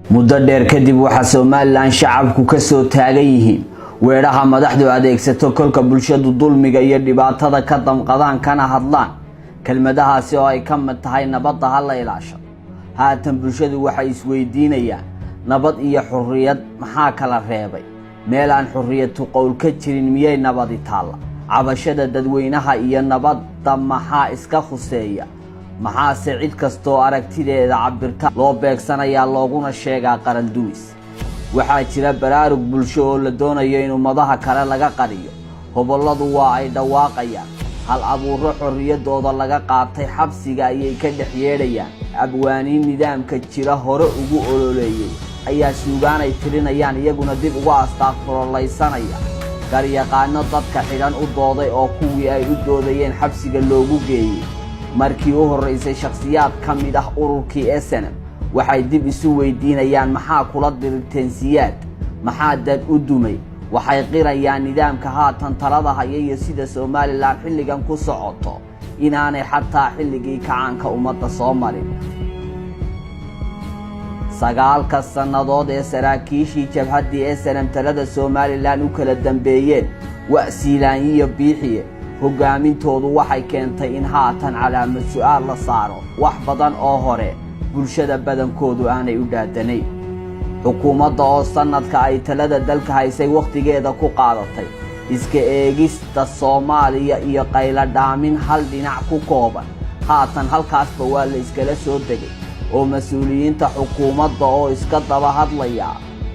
muddo dheer kadib waxa Soomaaliland shacabku ka soo taagan yihiin weeraha madaxdu adeegsato kolka bulshadu dulmiga iyo dhibaatada ka damqadaan kana hadlaan kelmadahaasi oo ay ka mid tahay nabadda hal la ilaasho. haatan bulshadu waxay isweydiinayaan nabad iyo xurriyad maxaa kala reebay? meel aan xurriyadu qowl ka jirin miyay nabadi taala? cabashada dadweynaha iyo nabadda maxaa iska khuseeya? maxaase cid kastoo aragtideeda cabirta loo beegsanayaa looguna sheegaa qaran dumis? waxaa jira baraarug bulsho oo la doonayo in ummadaha kale laga qariyo. hoboladu waa ay dhawaaqayaan, hal abuuro xorriyadooda laga qaatay xabsiga ayay ka dhex yeedhayaan. abwaaniin nidaamka jira hore ugu ololeeyay ayaa suugaanay tirinayaan, iyaguna dib uga astaaqfuroleysanaya. garyaqaano dadka xidhan u dooday oo kuwii ay u doodayeen xabsiga loogu geeyey. markii u horeysay shakhsiyaad ka mid ah ururkii SNM waxay dib isu weydiinayaan maxaa kula dirirteen siyaad, maxaa dad u dumay. waxay qirayaan nidaamka haatan talada haya iyo sida Soomaaliland xilligan ku socoto inaanay xataa xilligii kacaanka ummadda soo marin. 9 sannadood ee saraakiishii jabhaddii SNM talada Soomaaliland u kala dambeeyeen wa'siilaan iyo biixiye hogaamintoodu waxay keentay in haatan calaamad su'aal la saaro wax badan oo hore bulshada badankoodu aanay u dhaadanayn. xukuumadda oo sanadka ay talada dalka haysay waqtigeeda ku qaadatay iska eegista Soomaaliya iyo qayla dhaamin hal dhinac ku kooban. haatan halkaasba waa la iskala soo degay oo mas'uuliyiinta xukuumadda oo iska daba hadlaya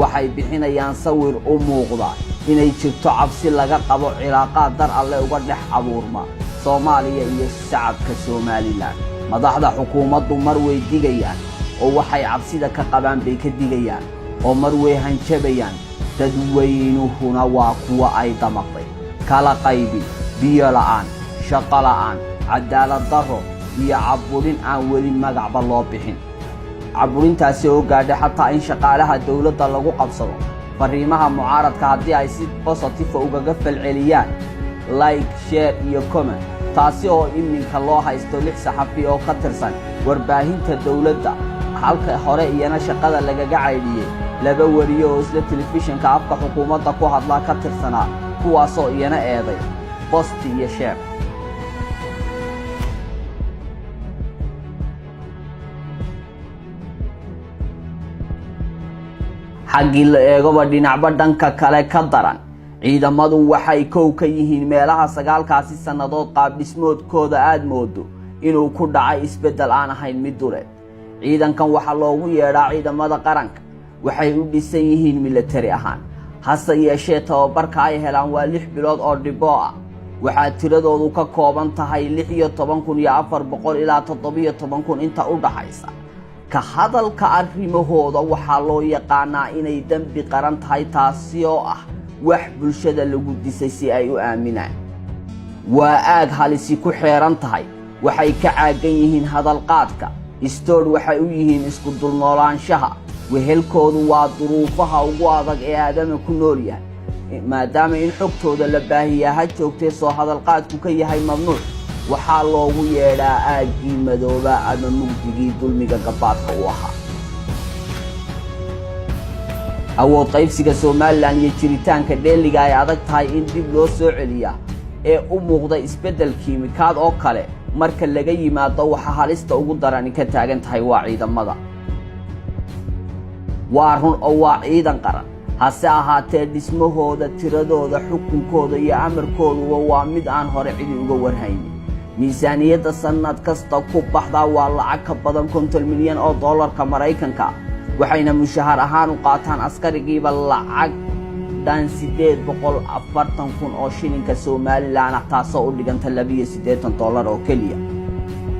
waxay bixinayaan sawir u muuqda inay jirto cabsi laga qabo cilaaqaad dar alle uga dhex abuurma Soomaaliya iyo shacabka Soomaaliland. madaxda xukuumaddu mar way digayaan oo waxay cabsida ka qabaan bay ka digayaan oo mar way hanjabayaan. dadweynuhuna waa kuwa ay damaqday kala qaybi, biyo la'aan, shaqo la'aan, cadaalad darro iyo caburin aan weli magacba loo bixin. caburintaasi oo gaadhay xataa in shaqaalaha dawladda lagu qabsado. fariimaha mucaaradka haddii ay si positive ugaga falceliyaan like, share iyo comment, taasi oo iminka loo haysto 6 saxafi oo ka tirsan warbaahinta dawladda, halka hore iyana shaqada lagaga caydiyay 2 wariyo oo isla telefishinka afka xukuumadda ku hadla ka tirsanaa, kuwaasoo iyana eeday post iyo share. xaggii la eegaba dhinacba dhanka kale ka daran, ciidamadu waxay kow ka yihiin meelaha 9kaasi sannadood qaab dhismoodkooda aad moodo inuu ku dhacay isbeddel aan ahayn mid duleed. ciidankan waxaa loogu yeedhaa ciidamada qaranka, waxay u dhisan yihiin military ahaan, hase yeeshee tababarka ay helaan waa 6 bilood oo dhibbo ah. waxaa tiradoodu ka kooban tahay 16,400 ilaa 17,000 inta u dhaxaysa. ka hadalka arrimahooda waxaa loo yaqaanaa inay dembi qaran tahay, taasi oo ah wax bulshada lagu disay si ay u aaminaan. waa aag halisi ku xeeran tahay, waxay ka caagan yihiin hadalqaadka, istoodh waxay u yihiin isku dulnoolaanshaha. wehelkoodu waa duruufaha ugu adag ee aadama ku nool yahay. maadaama in xogtooda la baahiyaa ha joogtee soo hadalqaadku ka yahay mamnuuc, waxaa loogu yeedhaa aaggii madooba ama mugdigii dulmiga gabaadka u ahaa. awood qaybsiga Soomaaliland iyo jiritaanka dheeliga ay adag tahay in dib loo soo celiyaa ee u muuqda isbeddel kiimikaad oo kale. marka laga yimaado waxa halista ugu daran ka taagan tahay waa ciidamada. waa run oo waa ciidan qaran, hase ahaatee dhismahooda, tiradooda, xukunkooda iyo amarkooduba waa mid aan hore cidi uga warhaynin. miisaaniyadda sanad kasta ku baxda waa lacag ka badan 50 milyan oo dollarka Mareykanka, waxayna mushahar ahaan u qaataan askarigiiba lacag dhan 840,000 oo shilinka Soomaaliland, taasoo u dhiganta $82 oo keliya.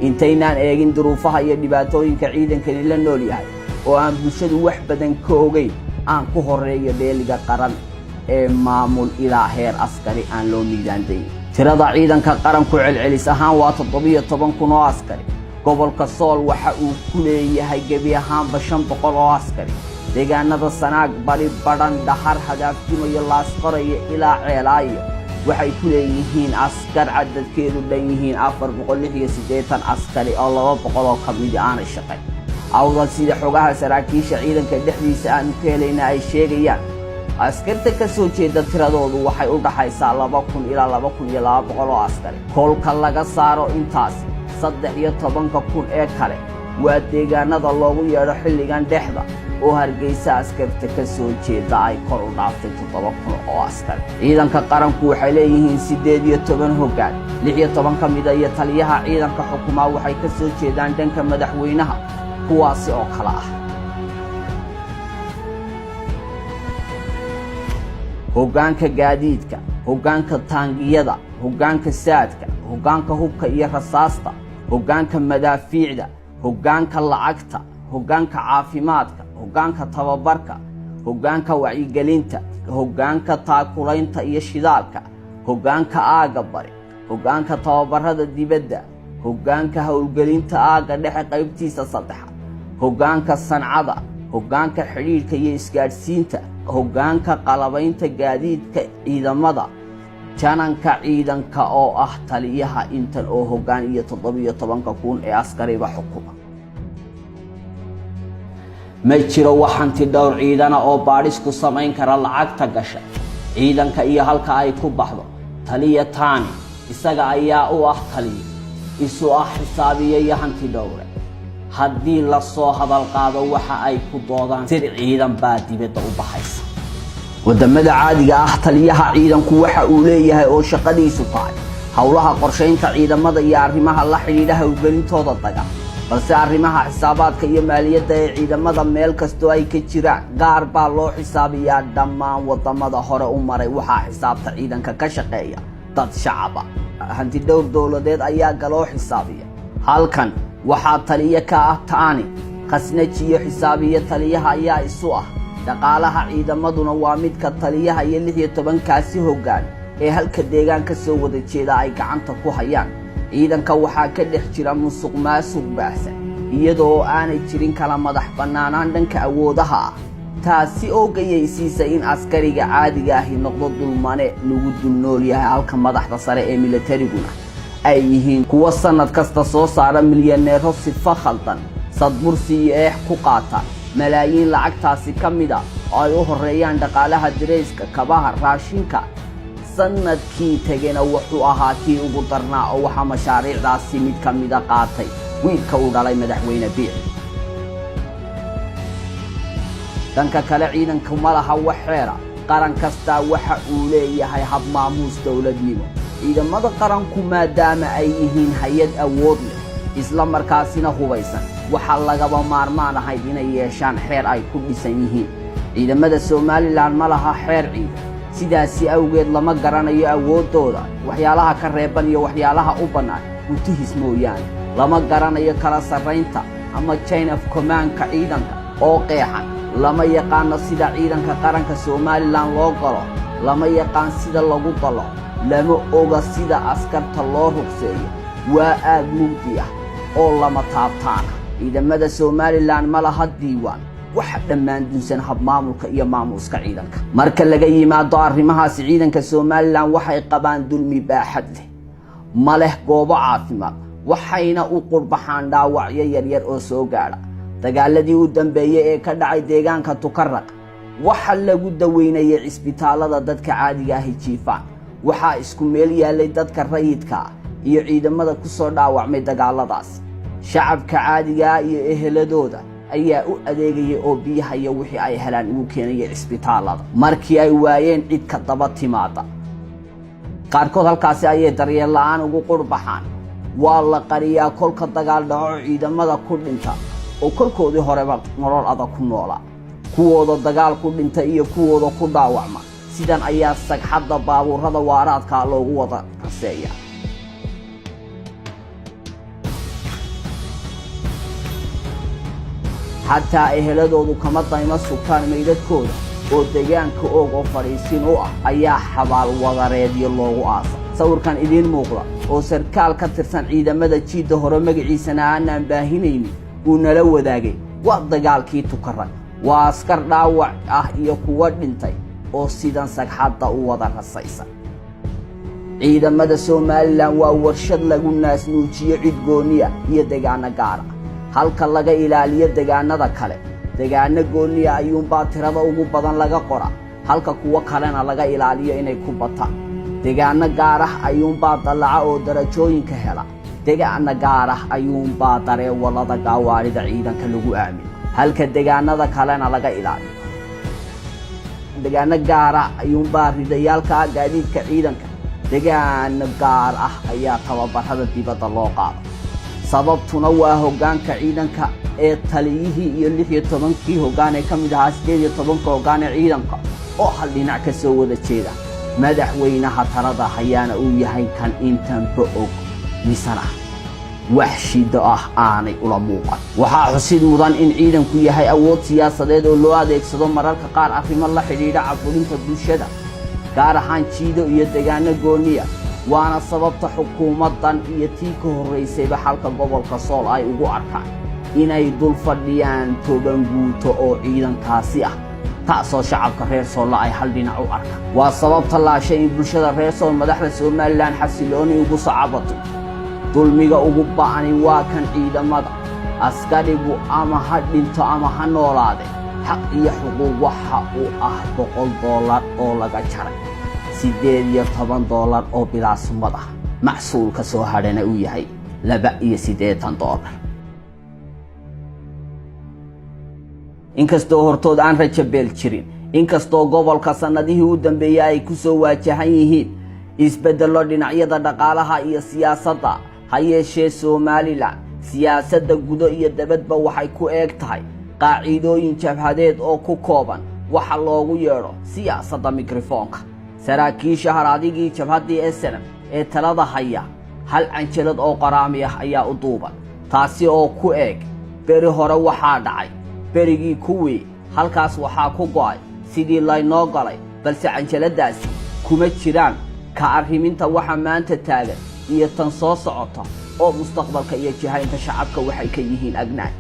intaynaan eegin duruufaha iyo dhibaatooyinka ciidankani la nool yahay oo aan bulshadu wax badan ka ogeyn, aan ku horeeyo dheeliga qaran ee maamul ilaa heer askari aan loo miidaandayn. tirada ciidanka qaranku celcelis ahaan waa 17,000 oo askari. gobolka Sool waxa uu ku leeyahay gebi ahaanba 500 oo askari. deegaanada Sanaag, Bari, Badhan, Dhahar, Hadaafimo iyo Laasqorayo ilaa Ceelaayo waxay ku leeyihiin askar cadadkeedu dhan yihiin 486 askari oo 200 oo ka mid ah aanay shaqayn. awdal sida xogaha saraakiisha ciidanka dhexdiisa aan ku helayna ay sheegayaan askarta ka soo jeeda tiradoodu waxay u dhaxaysaa 2000 ilaa 2200 oo askari kolka laga saaro intaas 13,000 ee kale waa deegaanada loogu yeedho xilligan dhexda oo Hargeysa askarta ka soo jeeda ay kor u dhaaftay 7,000 oo askari ciidanka qaranku waxay leeyihiin 18 hoggaan 16 ka mid ah iyo taliyaha ciidanka xukuumadda waxay ka soo jeedaan dhanka madaxweynaha kuwaasi oo kala ah hoggaanka gaadiidka hoggaanka taangiyada hoggaanka saadka hoggaanka hubka iyo rasaasta hoggaanka madaafiicda hoggaanka lacagta hoggaanka caafimaadka hoggaanka tababarka hoggaanka wacyigelinta hoggaanka taakulaynta iyo shidaalka hoggaanka aaga bari hoggaanka tababarada dibadda hoggaanka howlgelinta aaga dhexe qaybtiisa saddexaad hoggaanka sancada hoggaanka xidhiidhka iyo isgaadhsiinta hoggaanka qalabaynta gaadiidka ciidamada jananka ciidanka oo ah taliyaha intan oo hoggaan iyo 17,000 ee askariba xukuma ma jiro waxanti dhowr ciidana oo baadhis ku samayn kara lacagta gasha ciidanka iyo halka ay ku baxdo taliya taani isaga ayaa u ah taliya isu ah xisaabiye iyo hanti dhowre haddii la soo hadal qaado waxa ay ku doodaan sir ciidan baa dibadda u baxaysa wadamada caadiga ah taliyaha ciidanku waxa uu leeyahay oo shaqadiisu tahay hawlaha qorsheynta ciidamada iyo arrimaha la xidhiidha howlgelintooda dagaal balse arrimaha xisaabaadka iyo maaliyadda ee ciidamada meel kastoo ay ka jiraan gaar baa loo xisaabiyaa dhammaan wadamada hore u maray waxaa xisaabta ciidanka ka shaqeeya dad shacaba hanti dhowr dowladeed ayaa galoo xisaabiya halkan waxaa taliye ka ah taani khasnaji iyo xisaabiye taliyaha ayaa isu ah dhaqaalaha ciidamaduna waa midka taliyaha iyo 16 kaasi hoggaan ee halka deegaanka soo wada jeeda ay gacanta ku hayaan ciidanka waxaa ka dhex jira musuqmaasuq baahsan iyadoo aanay jirin kala madax bannaanaan dhanka awoodaha ah taasi oo gayaysiisay in askariga caadiga ahi noqdo dulmane lagu dulnool yahay halka madaxda sare ee milatariguna ay yihiin kuwa sanad kasta soo saara milyaneero sifa khaldan sadbursi iyo eex ku qaata malaayiin lacagtaasi ka mid ah oo ay u horeeyaan dhaqaalaha direyska kabaha raashinka sanadkii tagana wuxuu ahaa kii ugu darnaa oo waxa mashaariicdaasi mid ka mid ah qaatay wiilka uu dhalay madaxweyne biixi danka kale ciidanka malaha waxeera qaran kasta waxa uu leeyahay hab maamuus dawladnimo ciidamada qaranku maadaama ay yihiin hay'ad awood leh isla markaasina hubaysan waxa lagaba maarmaan ahayd inay yeeshaan xeer ay ku dhisan yihiin ciidamada Soomaaliland malaha xeer ciidan sidaasi awgeed lama garanayo awoodooda waxyaalaha ka reeban iyo waxyaalaha u bannaan utihis mooyaan lama garanayo kala sarreynta ama chain of command-ka ciidanka oo qeexan lama yaqaano sida ciidanka qaranka Soomaaliland loo galo lama yaqaan sida lagu dalo lama oga sida askarta loo ruqseeyo waa aad mugdi ah oo lama taabtaan ciidamada Soomaaliland malaha diiwaan waxa dhammaan dunsan hab maamulka iyo maamuuska ciidanka marka laga yimaado arrimahaas ciidanka Soomaaliland waxay qabaan dulmi baaxad leh ma leh goobo caafimaad waxayna u qurbaxaan dhaawacyo yaryar oo soo gaadha dagaaladii u dambeeyay ee ka dhacay deegaanka Tukarraq waxa lagu daweynayay isbitaalada dadka caadiga ah jiifaan waxa isku meel yaalay dadka rayidka iyo ciidamada ku soo dhaawacmay dagaaladaas shacabka caadiga iyo eheladooda ayaa u adeegayay oo biyaha iyo wixii ay helaan ugu keenayay isbitaalada markii ay waayeen cid ka daba timaada qaarkood halkaasi ayay daryeel la'aan ugu qurbaxaan waa la qariyaa kolka dagaal dhaco ciidamada ku dhinta oo kolkoodii horeba nolol adag ku noolaa kuwooda dagaal ku dhinta iyo kuwooda ku dhaawacma sidan ayaa sagxadda baabuurada waaraadka loogu wada raseeyaa حتى eheladoodu kama dayma sugtaan meydadkooda oo deegaanka oo fariisin u ah ayaa xabaal wadareedyo loogu aasay sawirkan idin muuqda oo sarkaal ka tirsan ciidamada jiida hore magaciisana aan baahinaynin uu nala wadaagay waa dagaalkii Tukarraq waa askar dhaawac ah iyo kuwa dhintay oo sidan sagxadda u wada rasaysan ciidamada Soomaaliland waa warshad lagu naas nuujiyo cid gooniya iyo deegaana gaar ah halka laga ilaaliyo deegaanada kale deegaano gooniya ayuunbaa tirada ugu badan laga qora halka kuwa kalena laga ilaaliyo inay ku bataan deegaano gaar ah ayuunbaa dalaca oo darajooyinka hela deegaano gaar ah ayuunbaa dareewalada gawaarida ciidanka lagu aamin halka deegaanada kalena laga ilaaliyo deegaano gaar ah ayuunbaa ridayaalka gaadiidka ciidanka deegaano gaar ah ayaa tababarada dibadda loo qaado sababtuna waa hoggaanka ciidanka ee taliyihii iyo 16kii hoggaan ee ka mid ahaa 18 hoggaan ee ciidanka oo hal dhinac ka soo wada jeeda madaxweynaha talada hayaana uu yahay kan intanba og misana wax shida ah aanay ula muuqan waxaa xusid mudan in ciidanku yahay awood siyaasadeed oo loo adeegsado mararka qaar arrimo la xidhiidha caburinta bulshada gaar ahaan jiido iyo deegaano gooniya waana sababta xukuumaddan iyo tii ka horreysayba xalka gobolka Sool ay ugu arkaan inay dul fadhiyaan toban guuto oo ciidankaasi ah taasoo shacabka reer Sool ay hal dhinac u arkaan waa sababta la sheegay in bulshada reer Sool madaxda Soomaaliland xasilooni ugu sacabato dulmiga ugu baahan waa kan ciidamada askarigu ama ha dhinto ama ha noolaade xaq iyo xuquuq waxa uu ah $100 oo laga jaray $18 oo bilaasmad ah maxsuulka soo hadhana uu yahay $82 inkastoo hortood aan rajabeel jirin inkastoo gobolka sanadihii u dambeeyay ay ku soo waajahan yihiin isbedelo dhinacyada dhaqaalaha iyo siyaasadda hayeeshee Soomaaliland siyaasadda gudo iyo dabadba waxay ku eeg tahay qaacidooyin jabhadeed oo ku kooban waxa loogu yeero siyaasadda mikrofoonka saraakiisha haradigii jabhadii SNM ee talada haya hal canjalad oo qaraami ah ayaa u duuban taasi oo ku eeg beri hore waxaa dhacay berigii kuwii halkaas waxaa ku go'ay sidii laynoo galay balse canjaladaasi kuma jiraan ka arriminta waxa maanta taagan iyo tan soo socota oo mustaqbalka iyo jihaynta shacabka waxay ka yihiin agnaay